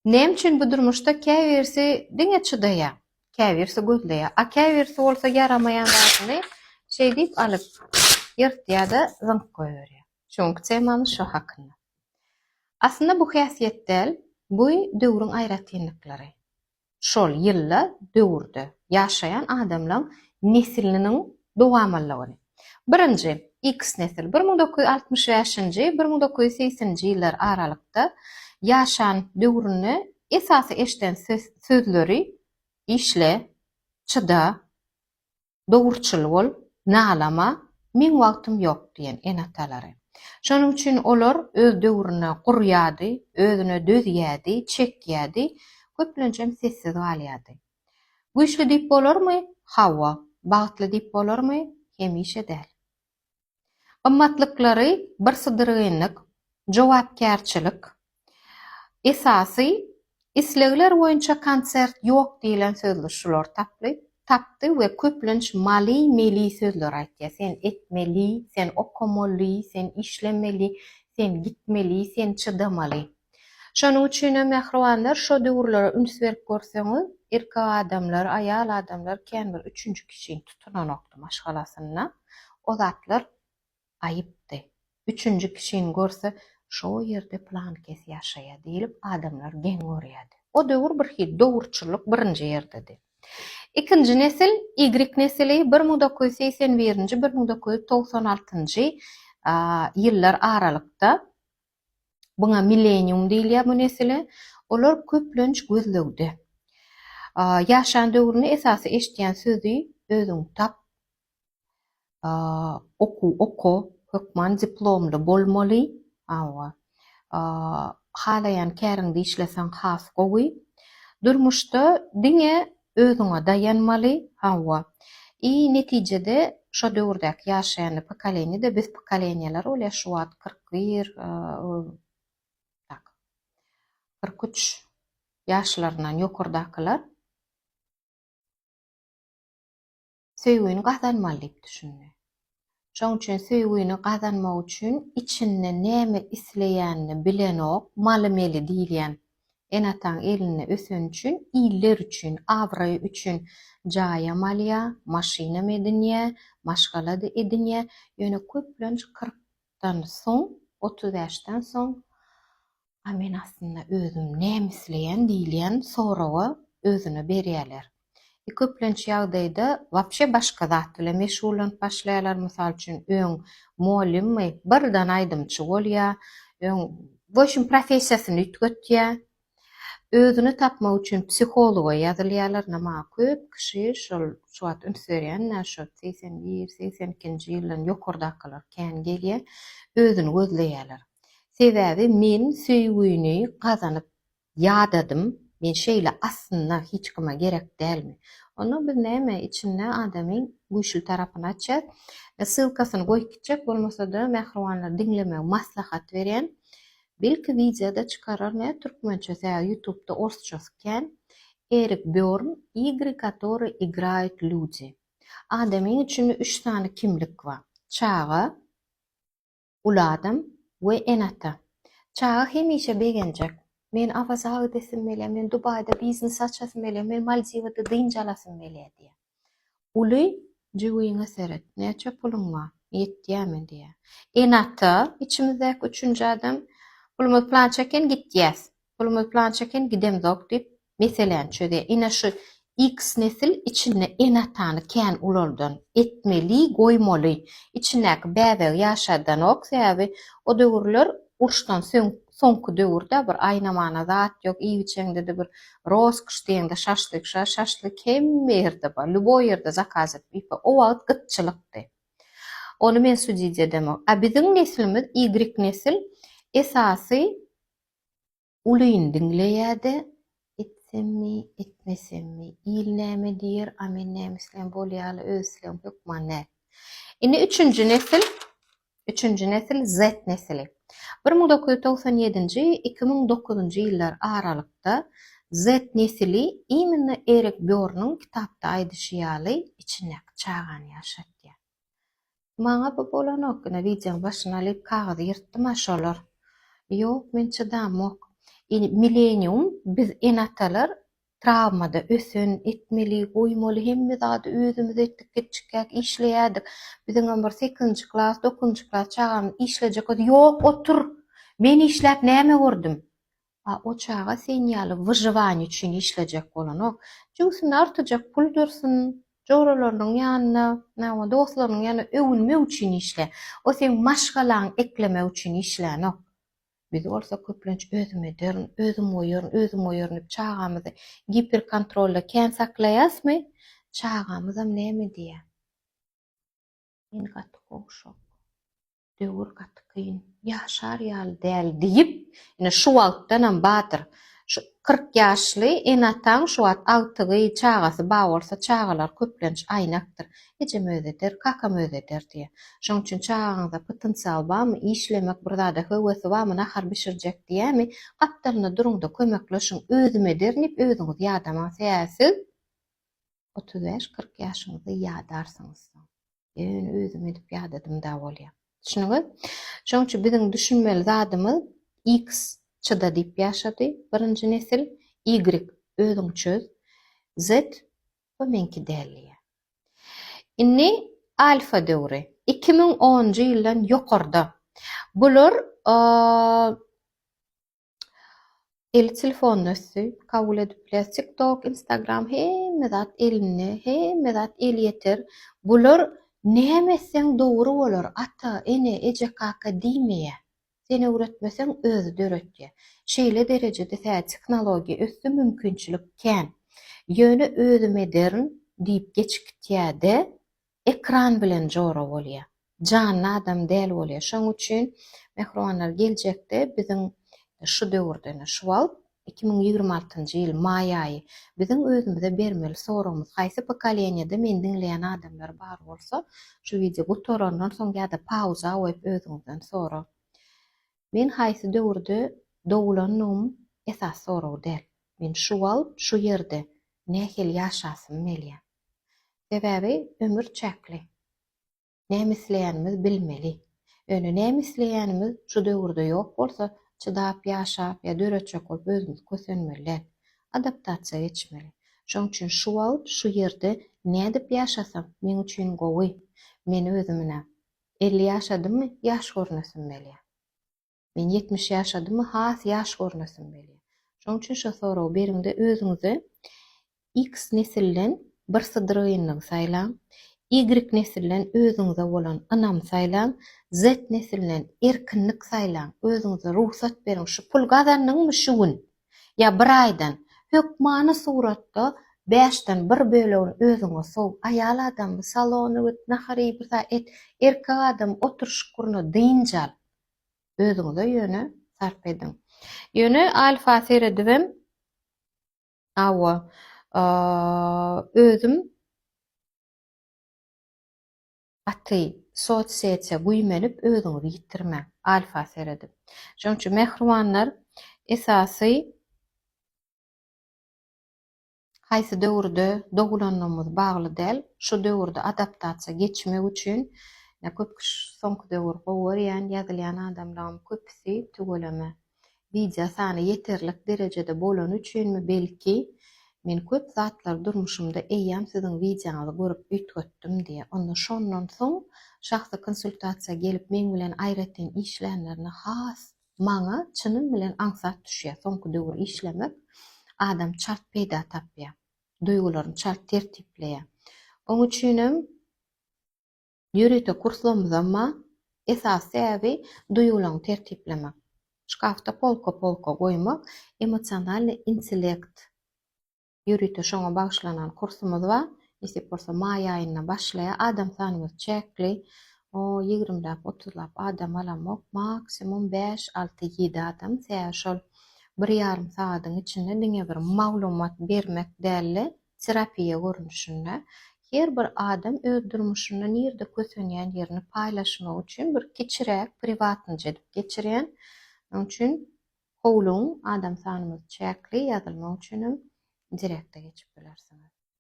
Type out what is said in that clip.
Nem üçün bu durmuşda käbirsi diňe çydaya, käbirsi gözleýär. A käbirsi bolsa yaramaýan zatny şey diýip alyp ýyrtýa-da zynk goýberýär. Şoňky temany şo hakynda. Aslında bu häsiýetler bu döwrüň aýratynlykları. Şol ýylla döwürde ýaşaýan adamlaryň nesliniň dowamlygyny. Birinji X nesil 1965-nji 1980-nji ýyllar aralykda ýaşan döwrüni esasy eşden sözleri işle, çyda, dowurçyl bol, nalama, men wagtym ýok diýen enatalary. Şonuň üçin olar öz döwrüne gurýady, özüne dözýädi, çekýädi, köplençem sessiz galýady. Güýçli diýip bolarmy? Hawa. Bagtly diýip bolarmy? Hemişe däl. Gymmatlyklary bir sydyrgynlyk, jogapkärçilik, esasy islegler boýunça konsert ýok diýilen sözler şular tapdy we köplenç meli sözler aýtdy. Sen etmeli, sen okumaly, sen işlemeli, sen gitmeli, sen çydamaly. Şonuň üçin mehribanlar şo döwürlere üns berip görseňiz, erkek adamlar, aýal adamlar kän bir üçünji kişiň tutunanokdy maşgalasyna. O zatlar aýypdy. Üçünji kişiň görse şo ýerde plan kes ýaşaýa diýip adamlar geň görýärdi. O döwür bir hil dowurçylyk birinji ýerdedi. İkinji nesil Y nesili 1981-nji 1996-njy ýyllar aralykda buna millenium diýilýär bu nesile. Olar köplenç gözlegdi. Ýaşan döwrüni esasy eşitýän sözi özüň tap, oku, hökman diplomly bolmaly, halaýan käriňde işleseň has gowy, durmuşda diňe özüňe dayanmaly, netijede şo döwürdäki ýaşaýan pokoleniýede biz pokoleniýalar ol ýaşuwat 41 43 ýaşlaryndan ýokardakylar söýgüni gazanmaly diýip düşündi. Şoň üçin söýgüni gazanmak üçin içinde näme isleýänini bilenok, malymeli diýilýän enatan eline ösen üçin, iller üçin, awry üçin jaýamalya, maşina medinýä, maşgala edinýä, ýöne köplenç 40-dan soň, 35-den soň men aslında özüm näme isleýän diýilýän soraga özüne berýärler. Köplenç ýagdaýda wapşe başga zat bilen meşgullanyp başlaýarlar. Mysal üçin öň muallimmi birden aýdymçy bolýar, öň boşun professiýasyny ütgetýär. Özüni tapmak üçin psihologa ýazylýarlar. Nama köp kişi şol şuwat ünsberýän, şo 81-82-nji ýyldan ýokardakylar kän gelýär, özüni gözleýärler. Sebäbi men söýgüni gazanyp ýadadym. Men şeýle aslında hiç kime gerek dälmi? Onu biz näme içinde adamyň güýçli tarapyny açar, sylkasyny goýup gitjek, bolmasa da mehribanlar diňlemek maslahat berýän. Belki videoda çıkarar ne türkmençe veya YouTube'da orsçasken Erik Björn игры, которые играют люди. Adamın içinde 3 tane kimlik var. Çağı, uladam ve enata. Çağı hemişe beğenecek. Men avazağı desin mele, men Dubai'da biznes açasın mele, men Maldiva'da dynjalasın mele diye. Ulu cüvüyüne seret. Neçe pulun var? Yetdiyemin diye. Enata, içimizdeki 3. adam pulumuz plan çeken gitýäs. Pulumuz plan çeken gidemzok diýip meselen çöde. Ina şu X nesil içinde enatany kän ulardan etmeli, goýmaly. İçindäki bäbeg ýaşadanok sebäbi o döwürler urşdan soňky döwürde bir aýnamana zat ýok, iýiçeňde de bir roskış diýende şaşlyk hemme ýerde bar. Luboy ýerde zakaz edip o wagt gytçylykdy. Onu men sudiýet edemok. A biziň neslimiz Y nesil esasy ulyň diňleýärdi, etsemmi, etmesemmi, ýyl näme diýer, a men näme isleýän bolýaly, özlem hökman nä. Indi 3-nji nesil Z nesili. 1997-nji 2009-njy ýyllar aralykda Z nesili imенно Erik Björn'ň kitapda aýdyşýaly içindäki çağany ýaşatýar. Maňa bu bolanok videoň başyna alyp kagazy ýyrtdym aşolar. Ýok, men çydamok. Milenium biz enatalar travmada ösün, etmeli, goýmaly hemme zady özümüz etdik geçikek işleýärdik. Biziň ömür 8-nji klas, 9-njy klas çagam işlejek ýok otur. Men işläp näme gördüm? O çağa sen ýaly wyjywanie üçin işlejek bolanok. Jüňsün artjak pul dursun, joguralarynyň ýanyna, näme dostlarynyň ýanyna öwülmek üçin işle. O sen maşgalaň eklemek üçin işlänok. Biz bolsa köplenç özüme derin, özüm oýaryn çağamyzy hiperkontrolla kän saklaýasmy? Çağamyzam näme diýär? Men gaty gowşak, döwür gaty kyn, ýaşar ýaly däl diýip, ine şu wagtdanam batyr. Şu 40 ýaşly enataň şu wagt agtygy çagasy ba bolsa çagalar köplenç aýnakdyr. Ejem özeder, kakam özeder diýär. Şoň üçin çagaňyzda potensial barmy, işlemek bir zada höwesi barmy, nahar bişirjek diýämi? Gapdalyna durumda kömekleşiň, özüme dernip özüňiz ýadama säsiz. 35-40 ýaşyňyzda ýadarsyňyz. Ben özüm edip ýadadym da bolýar. Şunuňyz? Şoň üçin biziň düşünmeli zadymyz X çyda diýip ýaşady, birinji nesil, Y özüň çöz, Z ömenki däliýär. Inni alfa döwri 2010-njy ýyldan ýokarda. Bular el telefonnysy kabul edipler, TikTok, Instagram hemme zat elini, hemme zat el ýeter. Bular nämeseň dogry bolar, ata, ene, eje kaka diýmeýär. Seni öwretmeseň özü döretýär. Şeýle derejede tehnologiýa össü mümkinçilik kän. Ýöne özüme derin diýip geçikýärde ekran bilen jora bolýar. Canly adam däl bolýar. Şoň üçin mehruanlar geljekde biziň şu döwürde, şu wagt 2026-njy ýyl may aýy biziň özümize bermeli soragymyz haýsy pokoleniýede men dinleýän adamlar bar bolsa, şu video bu torandan soň ýa-da pauza goýup özüňizden sora. Men haýsy döwürde dowulannym esas sorag däl. Men şu wagt şu ýerde nähili ýaşasym melýär. Sebäbi ömür çäkli. Näme isleýänimiz bilmeli. Öňe näme isleýänimiz şu döwürde ýok bolsa, çydap ýaşap ýa döretjek bolup özümiz kösenmeli. Adaptasiýa geçmeli. Şoň üçin şu wagt şu ýerde nädip ýaşasam men üçin gowy. Men özümne 50 ýaşadymmy ýaş görnesim belýär. Men 70 ýaşadymmy has ýaş görnesim belýär. Şoň üçin şu sorag beriňde özüňizi X nesilden bir sydyrynyň saýlan, Y nesilden özüňize bolan ynam saýlan, Z nesilden erkinlik saýlan, özüňize ruhsat beriň. Şu pul gazandyňmy şu gün? Ya bir aýdan hökmany suratda 5-den 1 bölegini özüňe sow. Aýal adam salony git, nahary bir saat et, erkek adam oturuş gurna dynjal. Özüňize ýöne sarf ediň. Ýöne alfa seredibim awa özüm aty sosiýetçe güýmenip özüňizi ýitirme, alfa seredip. Şoň üçin mehruanlar esasy haýsy döwürde dogulanyňyz bagly däl, şu döwürde adaptasiýa geçmek üçin köp kişi soňky döwür gowurýan, ýazylýan adamlaryň köpüsi tügeleme. Video sany ýeterlik derejede bolan üçinmi belki men köp zatlar durmuşymda eýýäm siziň videoňyzy görüp üýtgetdim diýe. Onda şondan soň şahsy konsultasiýa gelip men bilen aýratyn işlänlerini has maňa çynym bilen aňsat düşýär. Soňky döwür işlemek adam çart peýda tapýar. Duýgularyny çart tertipleýär. Onuň üçinem ýürüýte kurslarymyzda esas sebäbi duýgularyny tertiplemek. Şkafta polka goýmak, emosionalny intellekt. Ýürüýte şoňa bagyşlanan kursumyz bar. Esip bolsa may aýyna başlaýar. Adam sanymyz çäkli. 20-30 adam alamok, maksimum 5-6-7 adam. Şol 1,5 saatyň içinde diňe bir maglumat bermek däli terapiýa görnüşinde. Her bir adam öz durmuşynda nirde kösenýän ýerini paýlaşmak üçin bir kiçirek privatnje edip geçirýän. Onuň üçin howluň adam sanymyz çäkli ýazylmak üçin direkte geçip bilersiňiz.